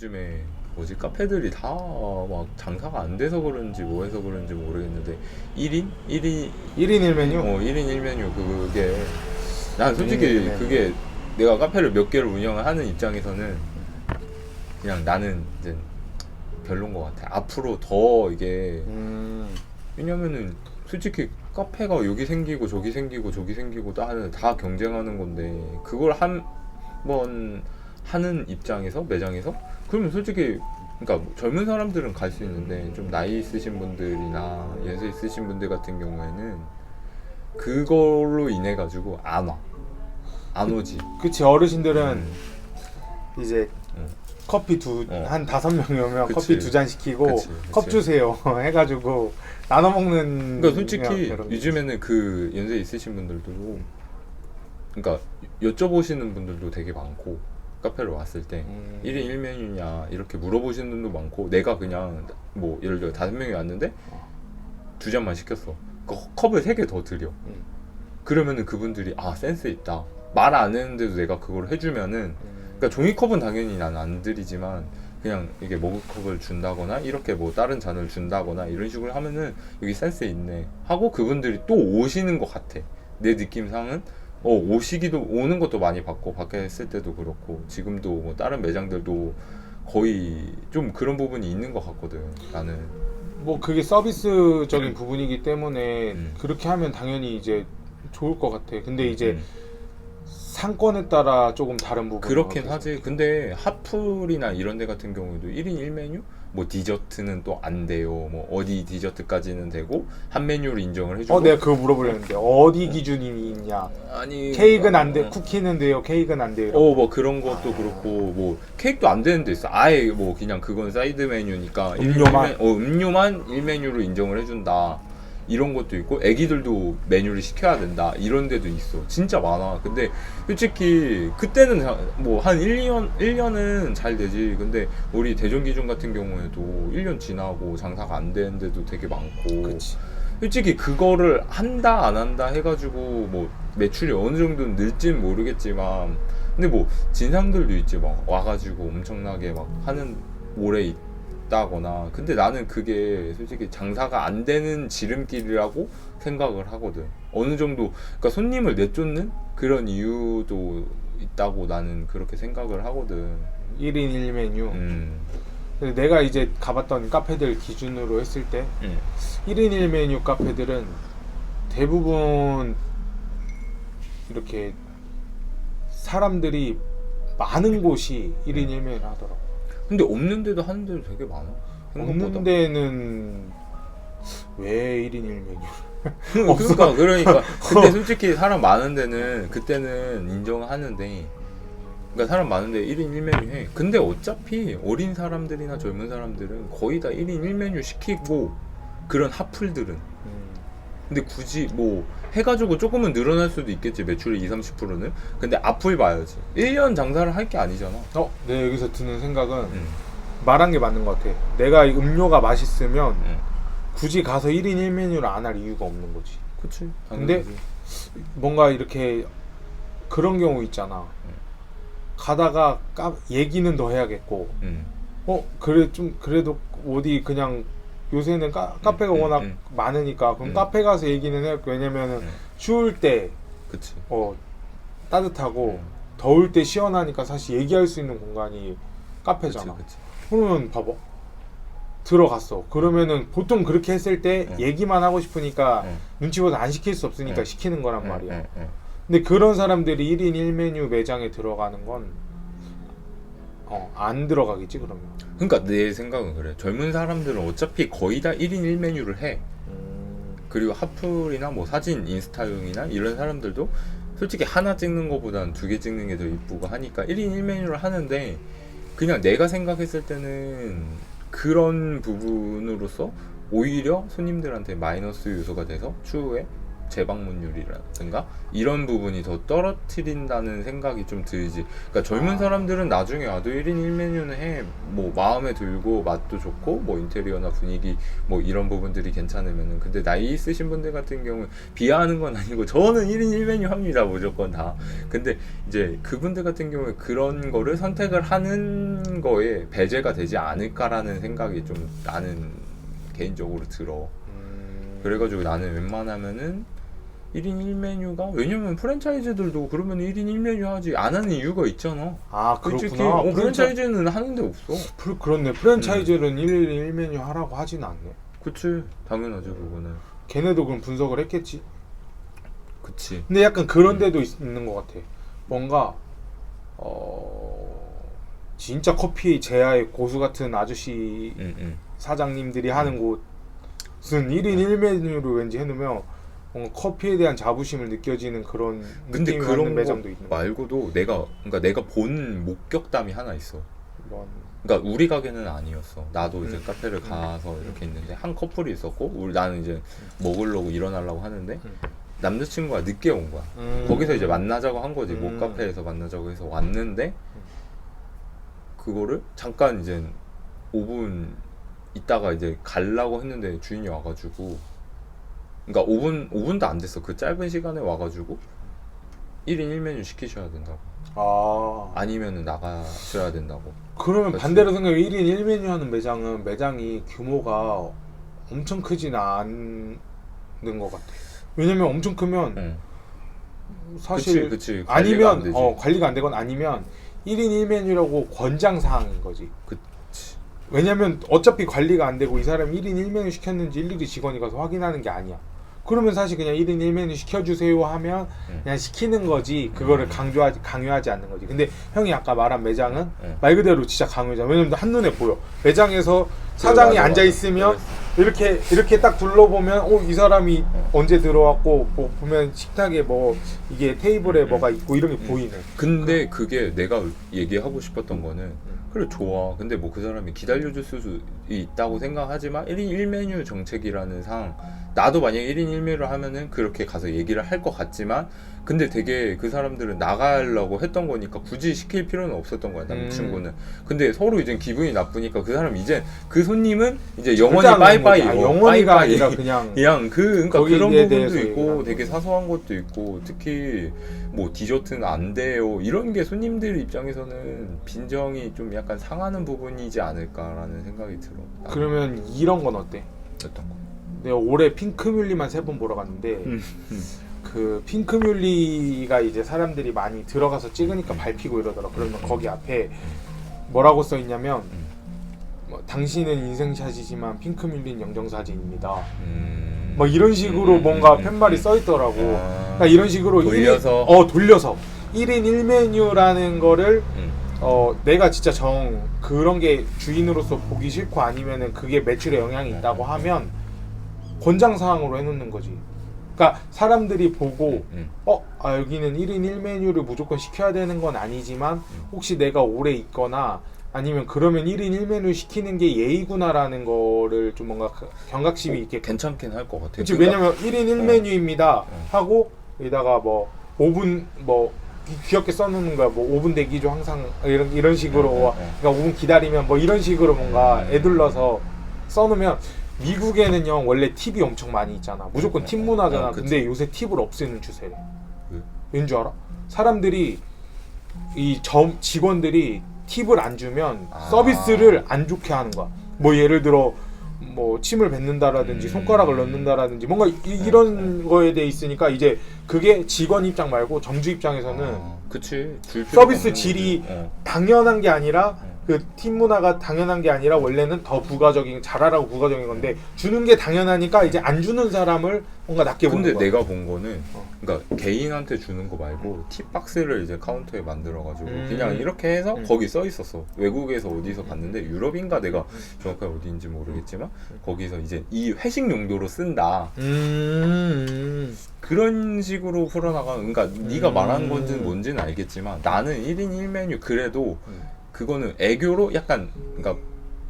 요즘에 뭐지 카페들이 다 막 장사가 안 돼서 그런지 뭐 해서 그런지 모르겠는데 1인? 1인 1인 1메뉴? 1인 1메뉴 그게 난 1인 솔직히 1메뉴. 그게 내가 카페를 몇 개를 운영을 하는 입장에서는 그냥 나는 이제 별론 것 같아. 앞으로 더 이게 왜냐면은 솔직히 카페가 여기 생기고 저기 생기고 저기 생기고 다 경쟁하는 건데 그걸 한번 하는 입장에서 매장에서 그러면 솔직히 그러니까 뭐 젊은 사람들은 갈 수 있는데 좀 나이 있으신 분들이나 연세 있으신 분들 같은 경우에는 그걸로 인해 가지고 안 오지. 그치, 어르신들은 음, 이제 음. 커피 어. 한 5명이 오면 그치. 커피 2잔 시키고 그치. 컵 주세요 해가지고 나눠 먹는. 그러니까 솔직히 그런 게 있지. 요즘에는 그 연세 있으신 분들도 그러니까 여쭤보시는 분들도 되게 많고 카페를 왔을 때 1인 1메뉴냐 이렇게 물어보시는 분도 많고 내가 그냥 뭐 예를 들어 5명이 왔는데 2잔만 시켰어. 그 컵을 3개 더 드려. 음. 그러면은 그분들이 센스 있다. 말 안 했는데도 내가 그걸 해주면은 그러니까 종이컵은 당연히 난 안 드리지만 그냥 이게 머그컵을 준다거나 이렇게 뭐 다른 잔을 준다거나 이런 식으로 하면은 여기 센스 있네 하고 그분들이 또 오시는 것 같아. 내 느낌상은 오시기도 오는 것도 많이 봤고 밖에 했을 때도 그렇고 지금도 뭐 다른 매장들도 거의 좀 그런 부분이 있는 것 같거든 나는. 뭐 그게 서비스적인 부분이기 때문에 음. 그렇게 하면 당연히 이제 좋을 것 같아. 근데 이제 음. 상권에 따라 조금 다른 부분은 그렇긴 어떻게 하지. 생각해? 근데 핫플이나 이런 데 같은 경우에도 1인 1메뉴? 뭐 디저트는 또 안 돼요. 뭐 어디 디저트까지는 되고 한 메뉴를 인정을 해주고. 내가 그거 물어보려는데 어디 기준이 있냐? 아니 케이크는 안 돼, 어, 쿠키는 돼요, 케이크는 안 돼요. 이런 거. 뭐 그런 것도 그렇고 뭐 케이크도 안 되는 데 있어. 아예 뭐 그냥 그건 사이드 메뉴니까 음료만? 음료만 1메뉴로 인정을 해준다. 이런 것도 있고 애기들도 메뉴를 시켜야 된다. 이런 데도 있어. 진짜 많아. 근데 솔직히 그때는 뭐 한 1년은 잘 되지. 근데 우리 대전 기준 같은 경우에도 1년 지나고 장사가 안 되는 데도 되게 많고. 그치. 솔직히 그거를 한다 안 한다 해가지고 뭐 매출이 어느 정도는 늘진 모르겠지만 근데 뭐 진상들도 있지 막 와가지고 엄청나게 막 하는 오래 있다거나 근데 나는 그게 솔직히 장사가 안 되는 지름길이라고 생각을 하거든. 어느 정도 그러니까 손님을 내쫓는 그런 이유도 있다고 나는 그렇게 생각을 하거든. 1인 1메뉴. 음, 근데 내가 이제 가봤던 카페들 기준으로 했을 때 음. 1인 1메뉴 카페들은 대부분 이렇게 사람들이 많은 곳이 1인 1메뉴를 하더라고. 근데 없는 데도 하는 데도 되게 많아. 생각보다. 없는 데는 왜 1인 1메뉴를? 없어. 그러니까 근데 솔직히 사람 많은 데는 그때는 인정하는데 그러니까 사람 많은데 1인 1메뉴 해. 근데 어차피 어린 사람들이나 젊은 사람들은 거의 다 1인 1메뉴 시키고 그런 핫플들은 근데 굳이 뭐 해가지고 조금은 늘어날 수도 있겠지 매출이 20-30%는. 근데 앞을 봐야지 1년 장사를 할 게 아니잖아. 내가 여기서 드는 생각은 음, 말한 게 맞는 것 같아. 내가 이 음료가 맛있으면 음. 굳이 가서 1인 1메뉴를 안 할 이유가 없는 거지. 그치 근데 당연하지. 뭔가 이렇게 그런 경우 있잖아. 가다가 얘기는 더 해야겠고, 음, 그래 좀 그래도 어디 그냥 요새는 카페가 워낙 많으니까 그럼 카페 가서 얘기는 해야. 왜냐면은 추울 때 그치. 따뜻하고 음. 더울 때 시원하니까 사실 얘기할 수 있는 공간이 카페잖아. 그치. 그러면 봐봐, 들어갔어. 그러면은 보통 그렇게 했을 때 얘기만 하고 싶으니까 응. 눈치 보다 안 시킬 수 없으니까 응. 시키는 거란 말이야. 응. 근데 그런 사람들이 1인 1메뉴 매장에 들어가는 건 안 들어가겠지 그러면. 그러니까 내 생각은 그래. 젊은 사람들은 어차피 거의 다 1인 1메뉴를 해. 그리고 핫플이나 뭐 사진 인스타용이나 이런 사람들도 솔직히 하나 찍는 것보다는 2개 찍는 게 더 이쁘고 하니까 1인 1메뉴를 하는데 그냥 내가 생각했을 때는 그런 부분으로서 오히려 손님들한테 마이너스 요소가 돼서 추후에 재방문율이라든가 이런 부분이 더 떨어뜨린다는 생각이 좀 들지. 그러니까 젊은 사람들은 나중에 와도 1인 1메뉴는 해. 뭐 마음에 들고 맛도 좋고 뭐 인테리어나 분위기 뭐 이런 부분들이 괜찮으면은. 근데 나이 있으신 분들 같은 경우는 비하하는 건 아니고 저는 1인 1메뉴 합니다. 무조건 다. 근데 이제 그분들 같은 경우에 그런 거를 선택을 하는 거에 배제가 되지 않을까라는 생각이 좀 나는 개인적으로 들어. 그래가지고 나는 웬만하면은 1인 1메뉴가, 왜냐면 프랜차이즈들도 그러면 1인 1메뉴 하지 안 하는 이유가 있잖아. 아 솔직히 그렇구나. 프랜차이즈는 하는데 없어. 그렇네. 프랜차이즈는 1인 1메뉴 하라고 하진 않네. 그치, 당연하지 그거는. 걔네도 그럼 분석을 했겠지. 그치. 근데 약간 그런 데도 있는 것 같아. 뭔가 진짜 커피 제야의 고수 같은 아저씨 사장님들이 하는 곳은 1인 1메뉴로 왠지 해놓으면 뭔가 커피에 대한 자부심을 느껴지는 그런 근데 느낌이 그런 받는 거 매장도 있는 거. 말고도 내가 본 목격담이 하나 있어. 뭐, 그러니까 우리 가게는 아니었어. 나도 이제 카페를 가서 이렇게 있는데 한 커플이 있었고, 나는 이제 먹으려고 일어나려고 하는데 남자친구가 늦게 온 거야. 거기서 이제 만나자고 한 거지. 목 카페에서 만나자고 해서 왔는데 그거를 잠깐 이제 5분 있다가 이제 가려고 했는데 주인이 와가지고, 그러니까 5분도 안 됐어. 그 짧은 시간에 와가지고 1인 1메뉴 시키셔야 된다고. 아니면은 나가셔야 된다고. 그러면 그치. 반대로 생각하면 1인 1메뉴 하는 매장은 매장이 규모가 엄청 크진 않는 것 같아. 왜냐면 엄청 크면 사실 그치. 관리가 아니면 안 되지. 관리가 안 되건 아니면 1인 1메뉴라고 권장 사항인 거지. 그치. 왜냐면 어차피 관리가 안 되고 이 사람이 1인 1메뉴 시켰는지 일일이 직원이 가서 확인하는 게 아니야. 그러면 사실 그냥 1인 1메뉴 시켜주세요 하면 그냥 시키는 거지, 그거를 강요하지 않는 거지. 근데 형이 아까 말한 매장은 말 그대로 진짜 강요잖아. 왜냐면 한눈에 보여. 매장에서 사장이 앉아 있으면 이렇게 딱 둘러보면 이 사람이 언제 들어왔고, 뭐 보면 식탁에 뭐 이게 테이블에 뭐가 있고 이런 게 보이네. 근데 그게 내가 얘기하고 싶었던 거는, 그래 좋아. 근데 뭐 그 사람이 기다려줄 수 있다고 생각하지만 1인 1메뉴 정책이라는 상, 나도 만약에 1인 1메뉴를 하면은 그렇게 가서 얘기를 할 것 같지만, 근데 되게 그 사람들은 나가려고 했던 거니까 굳이 시킬 필요는 없었던 거야, 남친구는. 근데 서로 이제 기분이 나쁘니까 그 사람 이제 그 손님은 이제 영원히 빠이빠이. 영원히가 아니라 그냥 그러니까 그런 거기에 부분도 대해서 있고 되게 사소한 것도 있고, 특히 뭐 디저트는 안 돼요 이런 게 손님들 입장에서는 빈정이 좀 약간 상하는 부분이지 않을까라는 생각이 들어. 그러면 이런 건 어때? 어떤 거? 내가 올해 핑크뮬리만 3번 보러 갔는데 그 핑크뮬리가 이제 사람들이 많이 들어가서 찍으니까 밟히고 이러더라. 그러면 거기 앞에 뭐라고 써 있냐면 뭐, 당신은 인생샷이지만 핑크뮬리는 영정사진입니다. 막 이런 식으로 뭔가 팻말이 써 있더라고. 그러니까 이런 식으로 돌려서 1인 1메뉴라는 거를 내가 진짜 그런 게 주인으로서 보기 싫고 아니면은 그게 매출에 영향이 있다고 하면 권장사항으로 해놓는 거지. 그러니까 사람들이 보고 여기는 1인 1메뉴를 무조건 시켜야 되는 건 아니지만 혹시 내가 오래 있거나 아니면 그러면 1인 1메뉴 시키는 게 예의구나라는 거를 좀 뭔가 경각심이 있게. 괜찮긴 할 것 같아. 그치. 왜냐면 1인 1메뉴입니다 하고 여기다가 뭐 5분 뭐 귀엽게 써놓는 거야. 뭐 5분 대기죠 항상 이런 식으로. 그러니까 5분 기다리면 뭐 이런 식으로 뭔가 애둘러서 써놓으면, 미국에는요 원래 팁이 엄청 많이 있잖아. 무조건 팁 문화잖아. 근데 요새 팁을 없애는 추세래. 왠 줄 알아? 사람들이 직원들이 팁을 안 주면 서비스를 안 좋게 하는 거야. 뭐 예를 들어 뭐 침을 뱉는다라든지 손가락을 넣는다라든지 뭔가 이런 거에 대해 있으니까 이제 그게 직원 입장 말고 정주 입장에서는 그치. 서비스 질이 당연한 게 아니라 그 팀 문화가 당연한 게 아니라 원래는 더 부가적인, 잘하라고 부가적인 건데 주는 게 당연하니까 이제 안 주는 사람을 뭔가 낮게 보는 거야. 근데 내가 본 거는 그러니까 개인한테 주는 거 말고 팁박스를 이제 카운터에 만들어가지고 그냥 이렇게 해서 거기 써 있었어. 외국에서 어디서 봤는데 유럽인가 내가 정확하게 어디인지 모르겠지만 거기서 이제 이 회식 용도로 쓴다. 그런 식으로 풀어나가는. 그러니까 네가 말하는 건지는 뭔지는 알겠지만 나는 1인 1메뉴 그래도 그거는 애교로 약간, 그러니까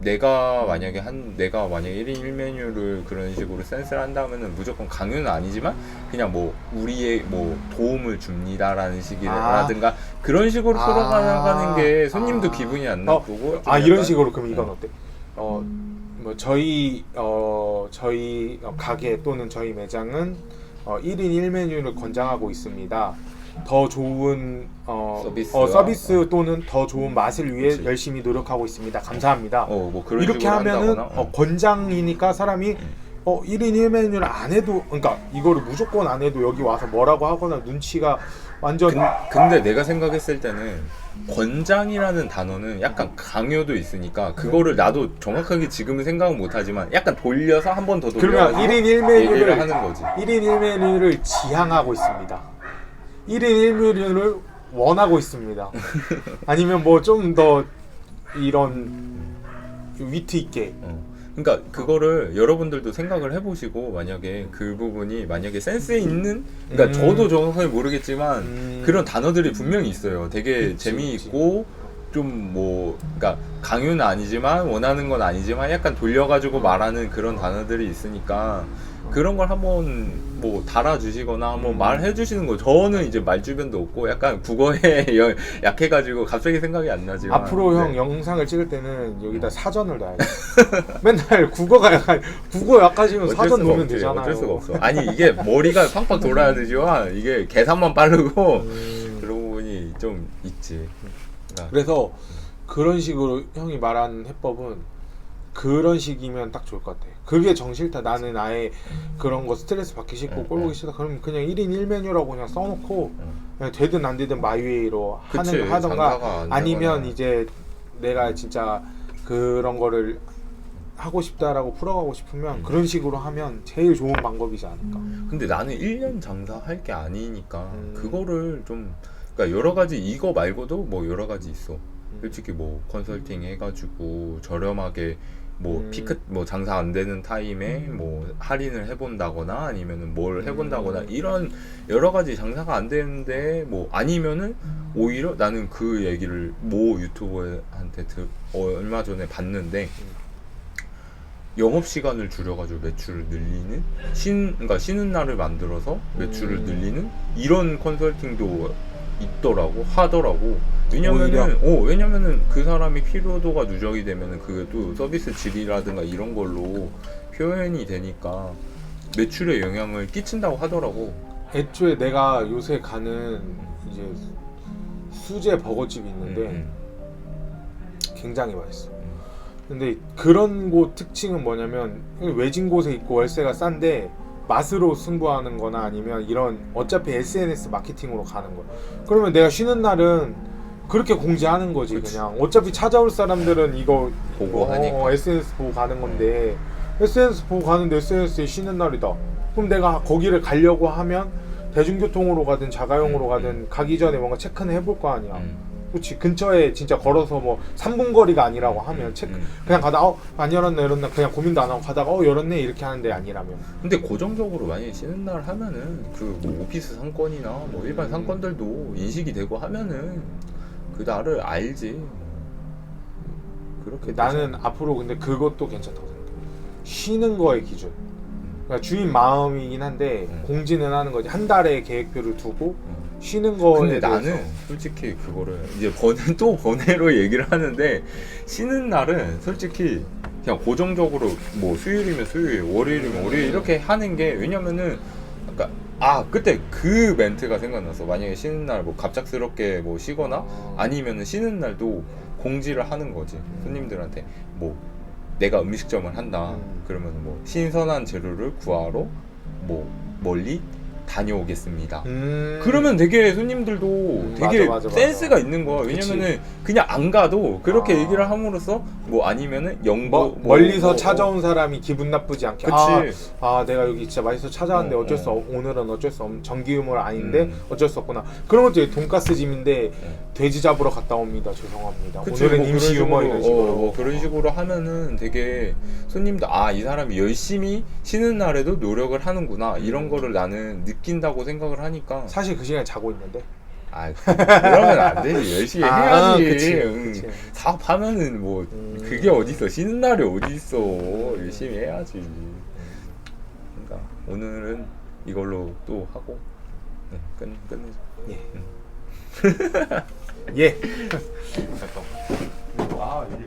내가 만약에 1인 1메뉴를 그런 식으로 센스를 한다면은 무조건 강요는 아니지만 그냥 뭐 우리의 뭐 도움을 줍니다라는 식이라든가 그런 식으로 풀어가는 게 손님도 기분이 안 나쁘고 좀 이런 약간- 식으로 그럼 이건 어때? 뭐 저희 가게 또는 저희 매장은 1인 1메뉴를 권장하고 있습니다. 더 좋은 서비스 또는 더 좋은 맛을 위해 그치. 열심히 노력하고 있습니다. 감사합니다. 뭐 그런 이렇게 식으로 하면은 한다거나, 권장이니까 사람이 1인 1메뉴를 안 해도, 그러니까 이거를 무조건 안 해도 여기 와서 뭐라고 하거나 눈치가 완전 근데 내가 생각했을 때는 권장이라는 단어는 약간 강요도 있으니까 그거를 나도 정확하게 지금은 생각은 못하지만 약간 돌려서 한 번 더 그러면 돌려서 1인 얘기를 1메뉴를 하는 거지. 1인 1메뉴를 지향하고 있습니다. 1인 1메뉴를 원하고 있습니다. 아니면 뭐 좀 더 이런 위트 있게. 그러니까 그거를 여러분들도 생각을 해보시고 만약에 그 부분이 만약에 센스 있는 그러니까 저도 정확하게 모르겠지만 그런 단어들이 분명히 있어요. 되게 재미있고 좀 뭐 그러니까 강요는 아니지만 원하는 건 아니지만 약간 돌려가지고 말하는 그런 단어들이 있으니까 그런 걸 한번 뭐 달아주시거나 한번 말해주시는 거. 저는 이제 말주변도 없고 약간 국어에 약해가지고 갑자기 생각이 안 나지만 앞으로 형 영상을 찍을 때는 여기다 사전을 놔야 돼. 맨날 국어 약하시면 어쩔 사전 수가 놓으면 없지. 되잖아요. 어쩔 수가 없어. 아니 이게 머리가 팍팍 돌아야 되지만 이게 계산만 빠르고 그런 부분이 좀 있지. 그러니까 그래서 그런 식으로 형이 말하는 해법은 그런 식이면 딱 좋을 것 같아. 그게 정 싫다. 나는 아예 그런 거 스트레스 받기 싫고 꼴보기 싫다. 그러면 그냥 1인 1메뉴라고 그냥 써놓고 그냥 되든 안 되든 마이웨이로 그치, 장사가 하던가 안 아니면 되거나. 이제 내가 진짜 그런 거를 하고 싶다라고 풀어가고 싶으면 그런 식으로 하면 제일 좋은 방법이지 않을까. 근데 나는 1년 장사할 게 아니니까 그거를 좀 그러니까 여러 가지 이거 말고도 뭐 여러 가지 있어. 솔직히 뭐 컨설팅 해가지고 저렴하게 뭐 피크 뭐 장사 안 되는 타임에 뭐 할인을 해본다거나 아니면은 뭘 해본다거나 이런 여러 가지 장사가 안 되는데 뭐 아니면은 오히려 나는 그 얘기를 모 유튜버한테 얼마 전에 봤는데 영업 시간을 줄여가지고 매출을 늘리는 그러니까 쉬는 날을 만들어서 매출을 늘리는 이런 컨설팅도 있더라고 하더라고. 왜냐면은 그 사람이 피로도가 누적이 되면은 그게 또 서비스 질이라든가 이런 걸로 표현이 되니까 매출에 영향을 끼친다고 하더라고. 애초에 내가 요새 가는 이제 수제 버거집이 있는데 굉장히 맛있어. 근데 그런 곳 특징은 뭐냐면 외진 곳에 있고 월세가 싼데 맛으로 승부하는 거나 아니면 이런 어차피 SNS 마케팅으로 가는 거야. 그러면 내가 쉬는 날은 그렇게 공지하는 거지. 그치. 그냥 어차피 찾아올 사람들은 이거 보고 하니까. SNS 보고 가는 건데 SNS 보고 가는데 SNS에 쉬는 날이다. 그럼 내가 거기를 가려고 하면 대중교통으로 가든 자가용으로 가든 가기 전에 뭔가 체크는 해볼 거 아니야. 그렇지. 근처에 진짜 걸어서 뭐 3분 거리가 아니라고 하면 그냥 가다가 안 열었네 그냥 고민도 안 하고 가다가 열었네 이렇게 하는데 아니라면. 근데 고정적으로 만약에 쉬는 날 하면은 그 뭐 오피스 상권이나 뭐 일반 상권들도 인식이 되고 하면은 그 날을 알지. 그렇게 나는 앞으로 근데 그것도 괜찮다고 생각해. 쉬는 거의 기준. 그러니까 주인 마음이긴 한데 공지는 하는 거지. 한 달에 계획표를 두고 쉬는 거에 근데 대해서. 나는 솔직히 그거를 이제 또 번외로 얘기를 하는데 쉬는 날은 솔직히 그냥 고정적으로 뭐 수요일이면 수요일, 월요일이면 월요일 이렇게 하는 게 왜냐면은 그러니까 그때 그 멘트가 생각났어. 만약에 쉬는 날 뭐 갑작스럽게 뭐 쉬거나 아니면은 쉬는 날도 공지를 하는 거지. 손님들한테 뭐 내가 음식점을 한다. 그러면 뭐 신선한 재료를 구하러 뭐 멀리 다녀오겠습니다. 그러면 되게 손님들도 되게 맞아. 센스가 있는 거야. 왜냐면은 그냥 안 가도 그렇게 얘기를 함으로써 뭐 아니면은 멀리서 찾아온 사람이 기분 나쁘지 않게. 그치. 내가 여기 진짜 맛있어 찾아왔는데 오늘은 어쩔 수 없는 전기 유물 아닌데 어쩔 수 없구나. 그런 것도 돈가스 집인데 돼지 잡으러 갔다 옵니다. 죄송합니다. 그치, 오늘은 뭐 임시 유머 이런 식으로. 뭐 그런 식으로 하면은 되게 손님도 이 사람이 열심히 쉬는 날에도 노력을 하는구나 이런 거를 나는 느낀다고 생각을 하니까 사실 그 시간에 자고 있는데 아 그러면 안 되지. 열심히 해야지. 그치, 응. 그치. 사업하면은 뭐 그게 어딨어. 쉬는 날이 어딨어. 열심히 해야지. 그러니까 오늘은 이걸로 또 하고 네, 끝내자. 예. 예. 잠깐만. 아 이게